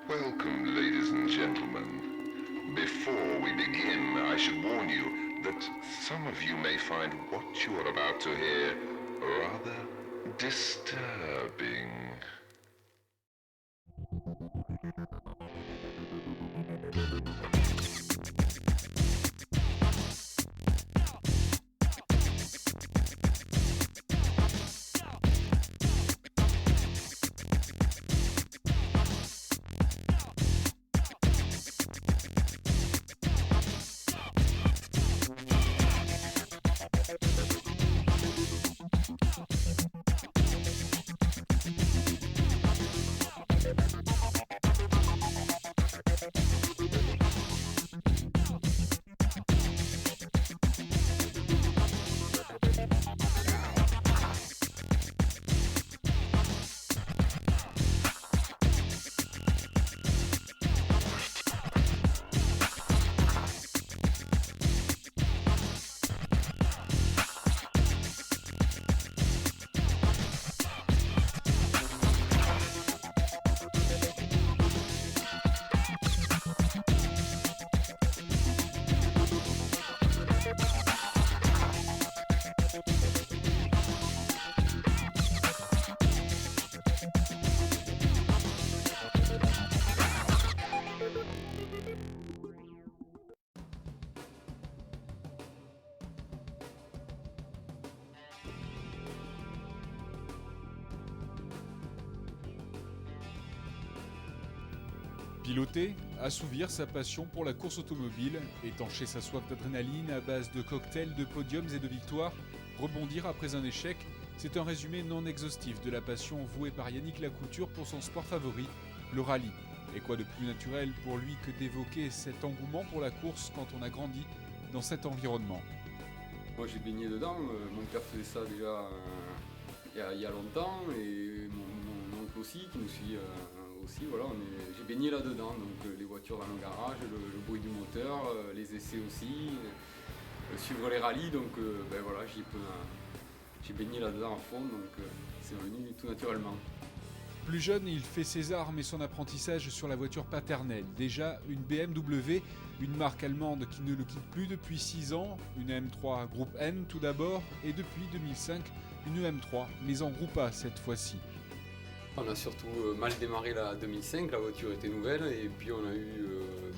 Welcome, ladies and gentlemen. Before we begin, I should warn you that some of you may find what you are about to hear rather disturbing. Piloter, assouvir sa passion pour la course automobile, étancher sa soif d'adrénaline à base de cocktails, de podiums et de victoires, rebondir après un échec, c'est un résumé non exhaustif de la passion vouée par Yannick Lacouture pour son sport favori, le rallye. Et quoi de plus naturel pour lui que d'évoquer cet engouement pour la course quand on a grandi dans cet environnement. Moi j'ai baigné dedans, mon père faisait ça déjà il y a longtemps et mon oncle aussi qui nous suit aussi. Voilà, j'ai baigné là-dedans, donc les voitures dans le garage, le bruit du moteur, les essais aussi, suivre les rallyes, donc voilà, j'ai baigné là-dedans à fond, donc c'est venu tout naturellement. Plus jeune, il fait ses armes et son apprentissage sur la voiture paternelle. Déjà une BMW, une marque allemande qui ne le quitte plus depuis 6 ans, une M3 Groupe N tout d'abord, et depuis 2005, une M3, mais en Groupe A cette fois-ci. On a surtout mal démarré la 2005, la voiture était nouvelle, et puis on a eu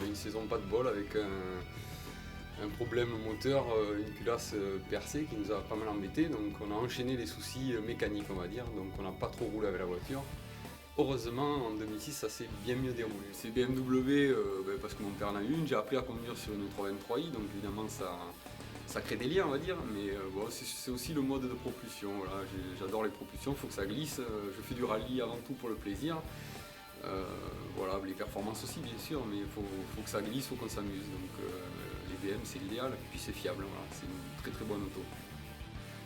une saison pas de bol avec un problème moteur, une culasse percée qui nous a pas mal embêté, donc on a enchaîné les soucis mécaniques on va dire, donc on n'a pas trop roulé avec la voiture. Heureusement, en 2006, ça s'est bien mieux déroulé. C'est BMW parce que mon père en a eu une, j'ai appris à conduire sur une 323i, donc évidemment ça crée des liens, on va dire, mais c'est aussi le mode de propulsion. Voilà, j'adore les propulsions, il faut que ça glisse. Je fais du rallye avant tout pour le plaisir. Voilà, les performances aussi, bien sûr, mais il faut que ça glisse, il faut qu'on s'amuse. Donc les BM, c'est l'idéal, et puis c'est fiable, voilà, c'est une très très bonne auto.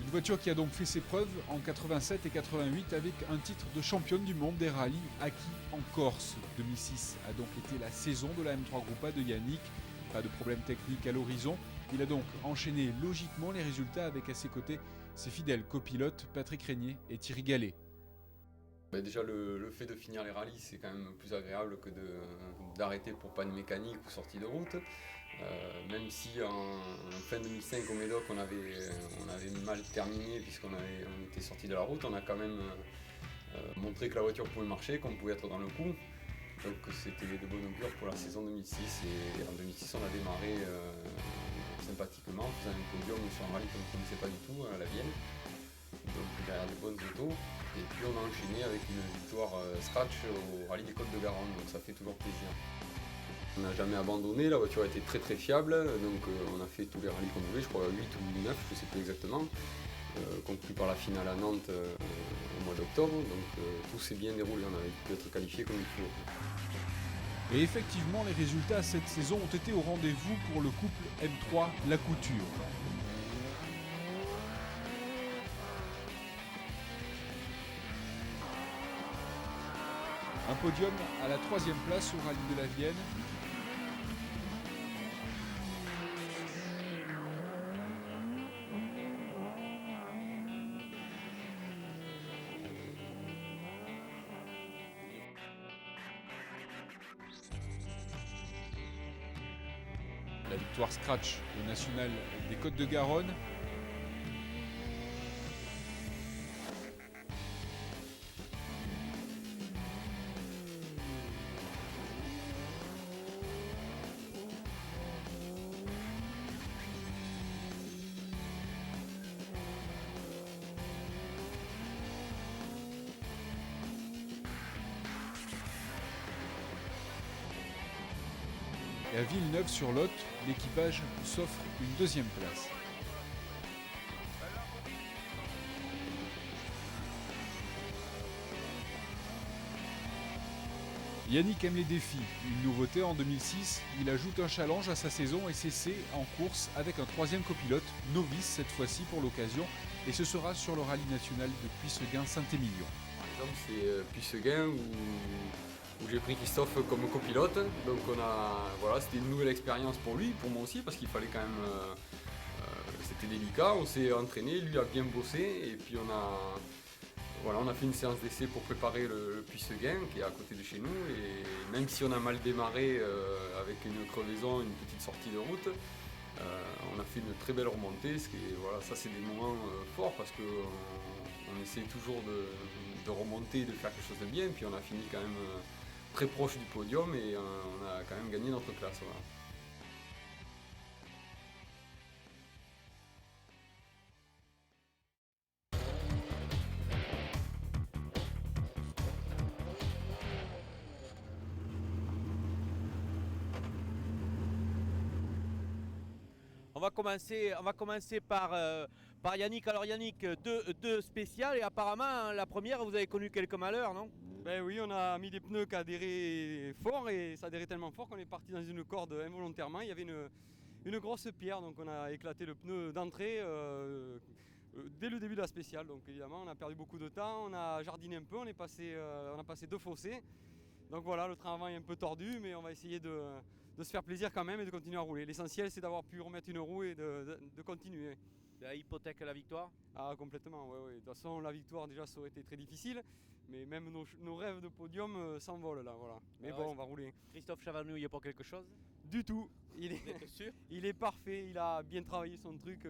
Une voiture qui a donc fait ses preuves en 87 et 88 avec un titre de championne du monde des rallyes acquis en Corse. 2006 a donc été la saison de la M3 Groupe A de Yannick. Pas de problème technique à l'horizon. Il a donc enchaîné logiquement les résultats avec à ses côtés ses fidèles copilotes Patrick Régnier et Thierry Gallet. Déjà le fait de finir les rallyes c'est quand même plus agréable que d'arrêter pour panne mécanique ou sortie de route. Même si en fin 2005 au Médoc on avait mal terminé puisqu'on était sorti de la route, on a quand même montré que la voiture pouvait marcher, qu'on pouvait être dans le coup. Donc c'était de bonne augure pour la saison 2006 et en 2006 on a démarré sympathiquement, en faisant un podium sur un rallye qu'on ne connaissait pas du tout à la Vienne, donc derrière des bonnes autos. Et puis on a enchaîné avec une victoire scratch au rallye des Côtes de Garonne, donc ça fait toujours plaisir. On n'a jamais abandonné, la voiture a été très très fiable, donc on a fait tous les rallyes qu'on voulait, je crois 8 ou 9, je ne sais plus exactement, conclu par la finale à Nantes au mois d'octobre, donc tout s'est bien déroulé, on avait pu être qualifié comme il faut. Et effectivement, les résultats cette saison ont été au rendez-vous pour le couple M3 Lacouture. Un podium à la 3e place au rallye de la Vienne. La victoire scratch au national des Côtes-de-Garonne. Et à Villeneuve-sur-Lot, l'équipage s'offre une deuxième place. Yannick aime les défis. Une nouveauté en 2006, il ajoute un challenge à sa saison et s'essaie en course avec un troisième copilote, novice cette fois-ci pour l'occasion, et ce sera sur le rallye national de Puisseguin-Saint-Émilion. Par exemple, c'est Puisseguin où j'ai pris Christophe comme copilote. Donc c'était une nouvelle expérience pour lui, pour moi aussi, parce qu'il fallait quand même... c'était délicat, on s'est entraîné, lui a bien bossé, et puis on a fait une séance d'essai pour préparer le Puisseguin, qui est à côté de chez nous, et même si on a mal démarré avec une crevaison, une petite sortie de route, on a fait une très belle remontée, ça c'est des moments forts, parce qu'on essaie toujours de remonter, de faire quelque chose de bien, puis on a fini quand même très proche du podium et on a quand même gagné notre classe. Voilà. On va commencer par Yannick. Alors Yannick, deux spéciales et apparemment la première vous avez connu quelques malheurs, non? Ben oui, on a mis des pneus qui adhéraient fort et ça adhérait tellement fort qu'on est parti dans une corde involontairement. Il y avait une grosse pierre, donc on a éclaté le pneu d'entrée dès le début de la spéciale. Donc évidemment on a perdu beaucoup de temps, on a jardiné un peu, on a passé 2 fossés. Donc voilà, le train avant est un peu tordu, mais on va essayer de se faire plaisir quand même et de continuer à rouler. L'essentiel c'est d'avoir pu remettre une roue et de continuer. Ça hypothèque la victoire? Ah complètement, ouais. De toute façon la victoire déjà ça aurait été très difficile, mais même nos rêves de podium s'envolent là, voilà. Mais Ah bon, ouais, on va rouler. Christophe Chavanou, il est pour quelque chose? Du tout, Vous êtes sûr? il est parfait, il a bien travaillé son truc,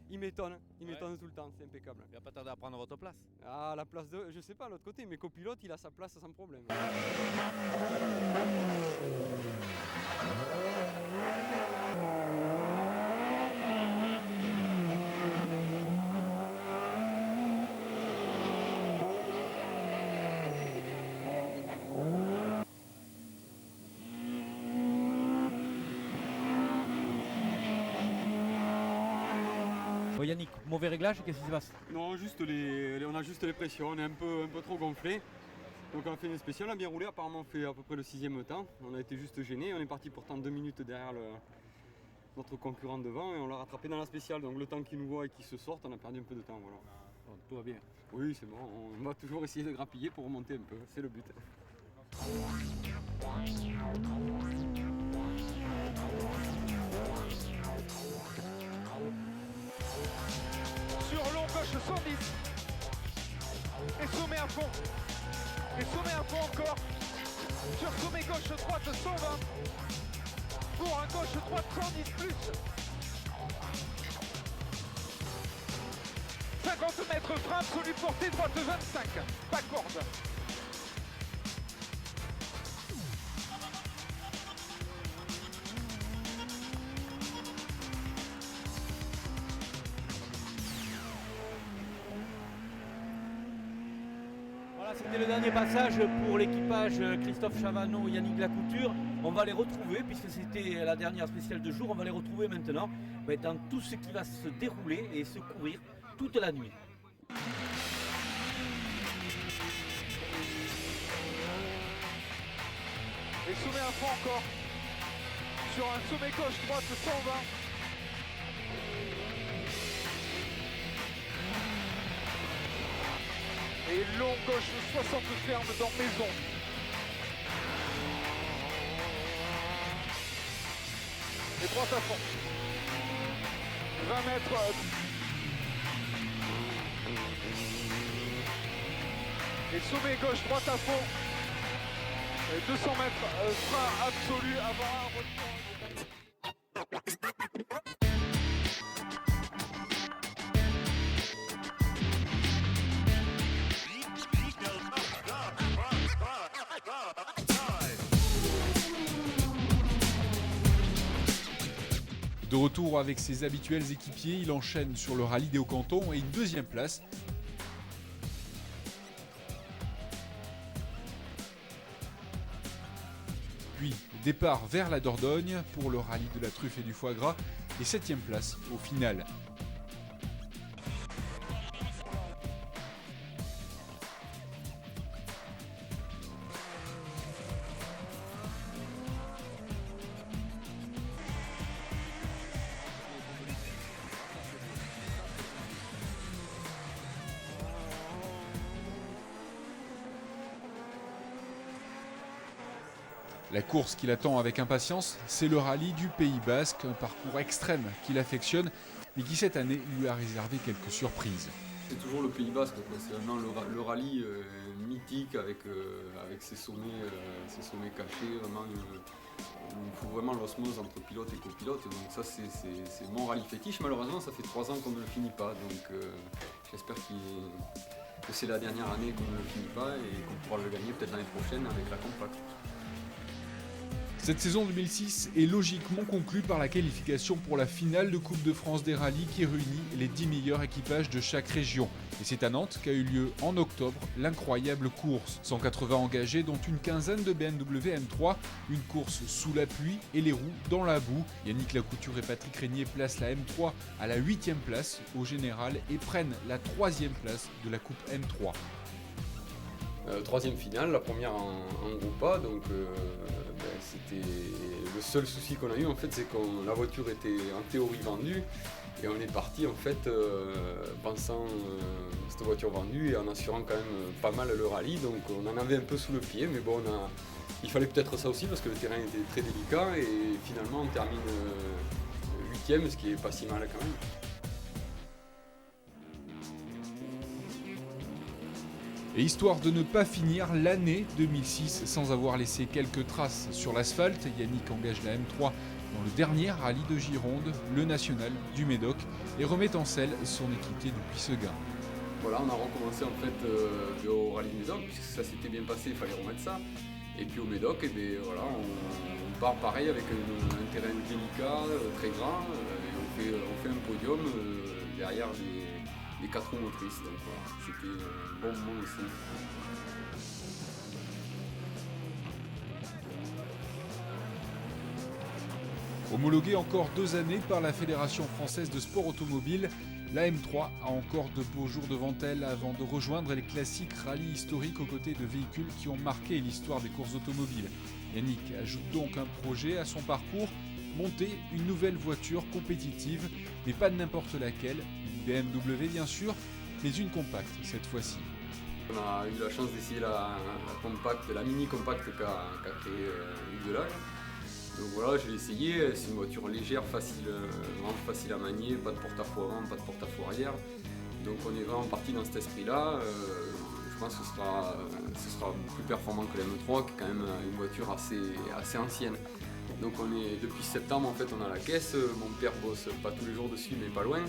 il m'étonne tout le temps, c'est impeccable. Il va pas tarder à prendre votre place. Ah, la place de, je sais pas, à l'autre côté, mais copilote, il a sa place sans problème. Yannick, mauvais réglage, qu'est-ce qui se passe? Non, juste on a juste les pressions, on est un peu trop gonflé. Donc on a fait une spéciale, on a bien roulé, apparemment on fait à peu près le 6e temps. On a été juste gêné, on est parti pourtant 2 minutes derrière notre concurrent devant et on l'a rattrapé dans la spéciale. Donc le temps qu'il nous voit et qu'il se sorte, on a perdu un peu de temps. Voilà. Bon, tout va bien. Oui, c'est bon, on va toujours essayer de grappiller pour remonter un peu, c'est le but. Sur long gauche 110 et sommet à fond et sommet à fond encore sur sommet gauche droite 120 pour un gauche droite 110 plus 50 mètres frein absolu portée droite 25 pas corde. C'était le dernier passage pour l'équipage Christophe Chavanou, Yannick Lacouture. On va les retrouver puisque c'était la dernière spéciale de jour. On va les retrouver maintenant dans tout ce qui va se dérouler et se courir toute la nuit. Et sommet à fond encore sur un sommet gauche droite 120. Et long gauche 60 ferme dans maison. Et droite à fond. 20 mètres. Et sommet gauche droite à fond. Et 200 mètres frein absolu avant un retour. De retour avec ses habituels équipiers, il enchaîne sur le rallye des Hauts-Cantons et une deuxième place. Puis départ vers la Dordogne pour le rallye de la truffe et du foie gras et 7e place au final. La course qui l'attend avec impatience, c'est le rallye du Pays Basque, un parcours extrême qu'il affectionne, mais qui cette année lui a réservé quelques surprises. C'est toujours le Pays Basque, c'est vraiment le rallye mythique avec ses sommets cachés. Vraiment, il faut vraiment l'osmose entre pilote et copilote. Donc ça, c'est mon rallye fétiche. Malheureusement, ça fait 3 ans qu'on ne le finit pas. Donc j'espère que c'est la dernière année qu'on ne le finit pas et qu'on pourra le gagner peut-être l'année prochaine avec la compacte. Cette saison 2006 est logiquement conclue par la qualification pour la finale de Coupe de France des rallyes qui réunit les 10 meilleurs équipages de chaque région. Et c'est à Nantes qu'a eu lieu en octobre l'incroyable course. 180 engagés dont une quinzaine de BMW M3, une course sous la pluie et les roues dans la boue. Yannick Lacouture et Patrick Régnier placent la M3 à la 8e place au général et prennent la 3e place de la Coupe M3. 3e finale, la première en groupe A, donc c'était le seul souci qu'on a eu en fait, c'est que la voiture était en théorie vendue et on est parti en fait pensant cette voiture vendue et en assurant quand même pas mal le rallye, donc on en avait un peu sous le pied, mais bon il fallait peut-être ça aussi parce que le terrain était très délicat et finalement on termine 8e, ce qui est pas si mal quand même. Et histoire de ne pas finir l'année 2006 sans avoir laissé quelques traces sur l'asphalte, Yannick engage la M3 dans le dernier rallye de Gironde, le national du Médoc, et remet en selle son équipier du Puisseguin. Voilà, on a recommencé en fait au rallye du Médoc, puisque ça s'était bien passé, il fallait remettre ça. Et puis au Médoc, et bien, voilà, on part pareil avec un terrain délicat, très grand, et on fait un podium derrière les 4 roues motrices. Donc voilà, c'était un bon moment aussi. Homologuée encore 2 années par la Fédération française de sport automobile, la M3 a encore de beaux jours devant elle avant de rejoindre les classiques rallyes historiques aux côtés de véhicules qui ont marqué l'histoire des courses automobiles. Yannick ajoute donc un projet à son parcours, monter une nouvelle voiture compétitive, mais pas de n'importe laquelle, une BMW bien sûr, mais une compacte cette fois-ci. On a eu la chance d'essayer la mini compacte qu'a créée Hugues Delage. Donc voilà, je l'ai essayé, c'est une voiture légère, vraiment facile à manier, pas de porte-à-faux avant, pas de porte-à-faux arrière. Donc on est vraiment parti dans cet esprit-là. Je pense que ce sera plus performant que la M3, qui est quand même une voiture assez ancienne. Donc depuis septembre en fait on a la caisse, mon père bosse pas tous les jours dessus mais pas loin.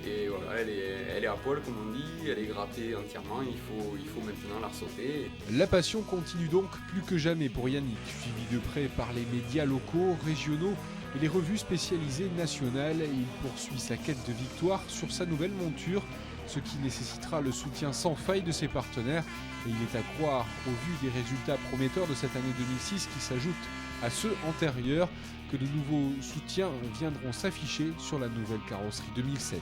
Et voilà, elle est à poil comme on dit, elle est grattée entièrement, il faut maintenant la ressauter. La passion continue donc plus que jamais pour Yannick, suivi de près par les médias locaux, régionaux et les revues spécialisées nationales. Il poursuit sa quête de victoire sur sa nouvelle monture, ce qui nécessitera le soutien sans faille de ses partenaires. Et il est à croire, au vu des résultats prometteurs de cette année 2006 qui s'ajoutent à ceux antérieurs, que de nouveaux soutiens viendront s'afficher sur la nouvelle carrosserie 2007.